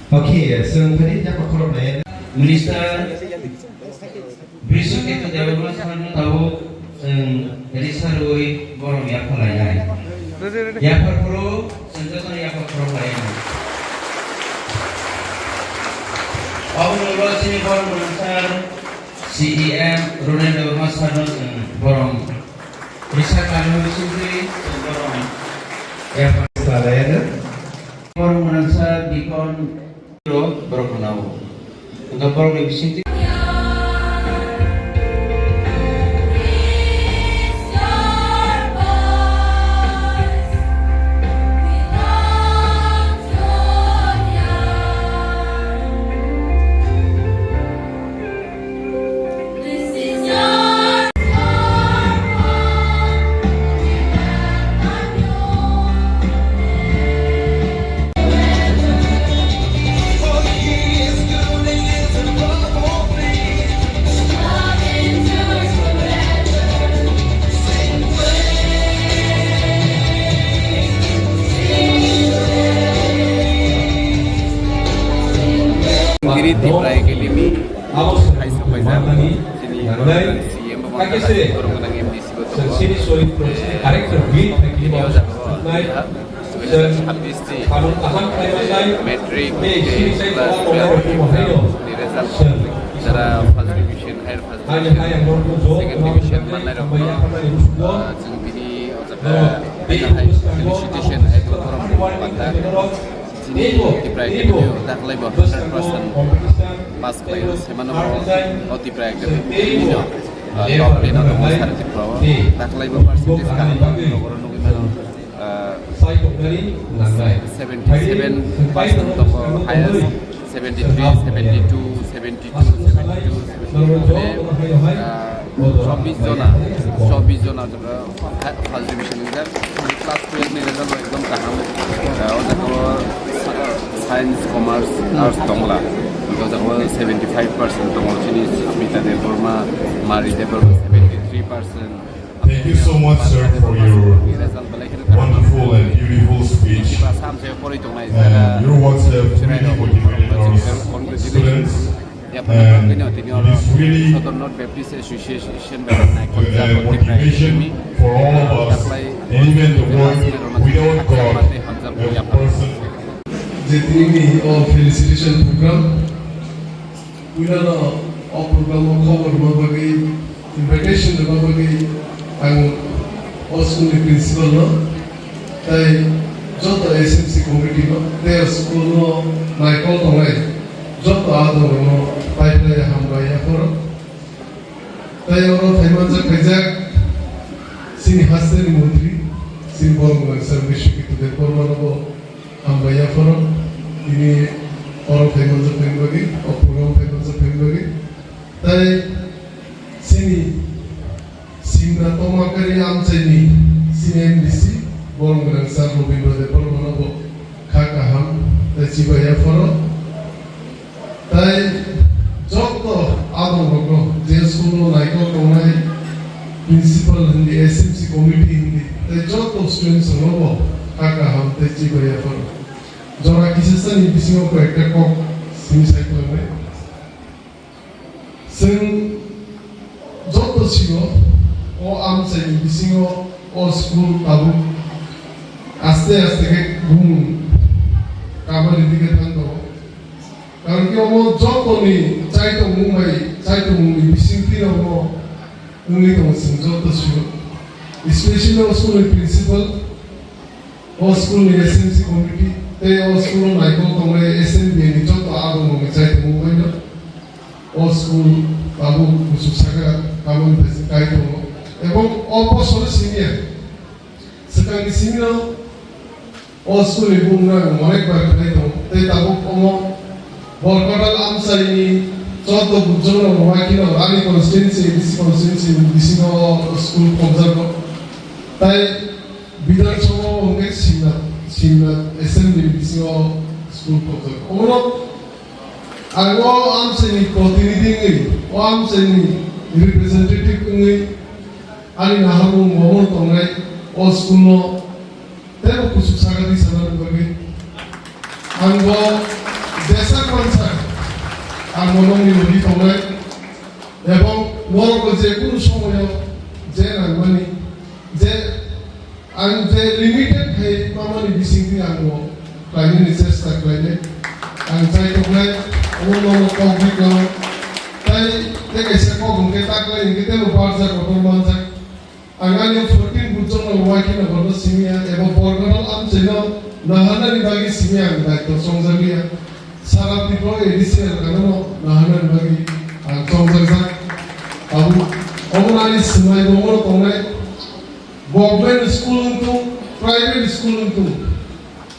Oke, selanjutnya Pak Korban. Minister Bisuketu Dewa Masanu tahu dari sarui borong ya pelayan. Ya perlu senjata ya perlu pelayan. Awal mula sini borong menasar CEM Runen Dewa Masanu borong. Bisa kami sini borong ya pelayan. Borong menasar di kon berkenau untuk borong di sini. Kiriti Prai Kelimi, Hai Sapaisan, sini CM Pemangkasan Korong MDC Gotobo, video habis di metrik plus di result secara first division, higher first division, second division mana dong? Sini ini high felicitation itu korong pandang. Sini di proyek itu tak lebih 100% pas players semana mau di proyek ini top lane atau monster di bawah tak lebih persentis kan nomor gimana 77% untuk highest 73, 72, 72, 24 zona juga first division ini kan class 12 ini result एकदम kaham kalau science, commerce, arts tongla because of 75% tongol sini Smita Deborma, Mari Deborma 73%. Thank you so much, sir, for your wonderful and beautiful speech. And your words have really motivated our students. And it is really motivation for all of us. And even the work without God, a person. Jetini or felicitation program. We don't know all program cover mabagi invitation mabagi ang school principal no. Tai joto SMC committee no. Their school no naikol tongai joto ado no pipeline hambaya koro. Tai ono famous kajak sini haseni mantri sini borong service itu department ko hambaya koro. Ini orang famous bagi, orang famous bagi. Tapi sini, Simra Toma kari am sini, sini MDC, borong berang sar Robindo de Polo mana bo, kaka ham, tapi ciba ya foro. Tapi joko adon boko, jelas kuno naiko konai principal hindi SMC committee hindi, tapi joko students ngobo, kaka ham, tapi ciba ya foro. Jora kisah ni bising aku ekor kok sini saya keluar. Sen jodoh sih o am saya bising o school tabu. Aste ke boom kabar ini ke tanto. Karena kita mau jodoh ni cai tu Mumbai bising tiada mau ungli tu sen jodoh sih. Especially o school principal, o school ni SMC committee. Te o school naikol tongre SMB ni joto ado mo ngecai te Mumbai no. O school babu khususnya kamu kai to. Ebong opo sore senior. Sekarang di sini no. O school ibu na monek bar kai to. Te tabu komo borkodal amsa ini joto bujono mawakino rani constituency di sini school komzar ko. Tai bidang semua mungkin Simna SMB bising school komzar. Omo Aku am seni प्रतिनिधि ngi, am seni representative ngi, ani nahamu ngomong tongai, o school no, temu kusuk sagadi sana bagi, anggo Desa Kwansa ang monong ni Tongai এবং মরক যে কোনো সময় যে নামনি যে আং যে লিমিটেড হে মামানি বিসিংতি আংও ক্লাইনি চেষ্টা ক্লাইনে আং চাই তোলাই ওনো কমপ্লিট করো তাই থেকে সে কমকে তাকলাই ইংকে নো পারজা কতর মানজা আঙানি 14 বুজন ওয়াকি না বড় সিমিয়া এবং বর্গডল আম যেন নাহানানি বাগি সিমিয়া আং দায়িত্ব সংজামিয়া সারা পিপল এডিসিয়াল কানো নাহানানি বাগি সংজাজা Abu Omonani Simai Bomo Tongai Government School untu Private School untu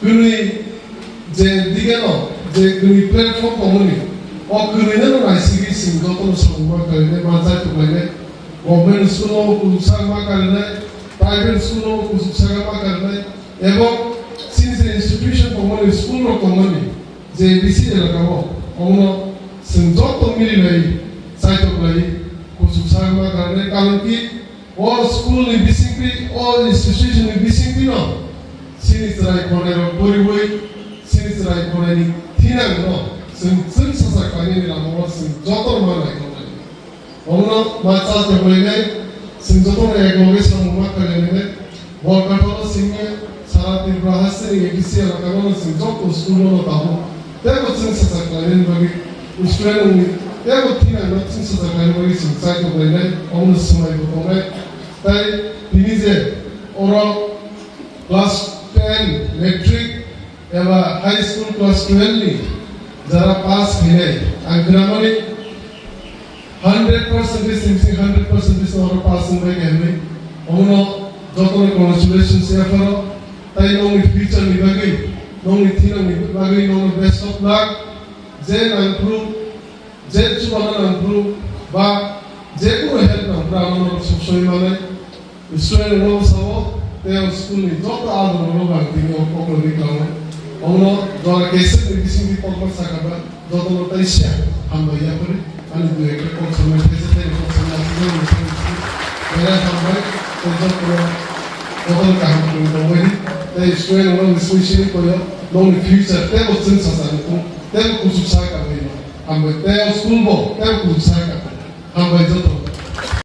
Kuni Je Digano Je Kuni Platform Komuni O Kuni Nano Naisigi Singapore Sangma Karine Mazai Tukaine Government School o Kusagma Karine Private School o Kusagma Karine Ebo Since the institution Komuni School o Komuni Je BC Elakamo Omono Singapore Tomiri Lai Saito Lai Kusagma karena kalau kita all school in Bisingri, all institution in Bisingri no, sini serai koner bori sini serai koner ni tinang no, sen sasak kani ni lama sen jotor mana koner. Orang macam tu boleh ni, sen jotor ni egois semua kali ni, bol katolo sini sarat di bahasa ni ebisi ala kalau sen jotor school no tahu, tapi sen sasak kani ni bagi student ni. Teko tinang no sen sasak kani bagi sen saya tu boleh ni, orang semua itu koner. তাই তিনি যে ওরা class 10 metric এবং high school class 12 নি যারা pass হয়ে আগ্রামনি 100% সিমসি 100% ওরা pass হয়ে গেলে অন্য যত কংগ্রাচুলেশন সেফারো তাই Nomi future নিবাগি Nomi thinner নিবাগি Nomi best of luck যে ইমপ্রুভ যে চুবানা ইমপ্রুভ বা যে কোনো হেল্প না আমরা সবসময় মানে স্টুডেন্ট রো সাবো তে স্কুল নি যত আলো রো বাকি ও কোকো দিলাম ওনো দরা কেসে দিসিং দি পকর সাকাবা যত নো তাইশা আমরা ইয়া করে আমি দুই একটা কোর্স মে কেসে তে কোর্স মে আসলে মেরা সামনে তো যত ওহল কাম করে বই তাই স্টুডেন্ট রো স্পেশালি করে নো ফিউচার তে বসন সাসান তো তে কুসু সাকা আমরা তে স্কুল বো তে কুসু সাকা আমরা যত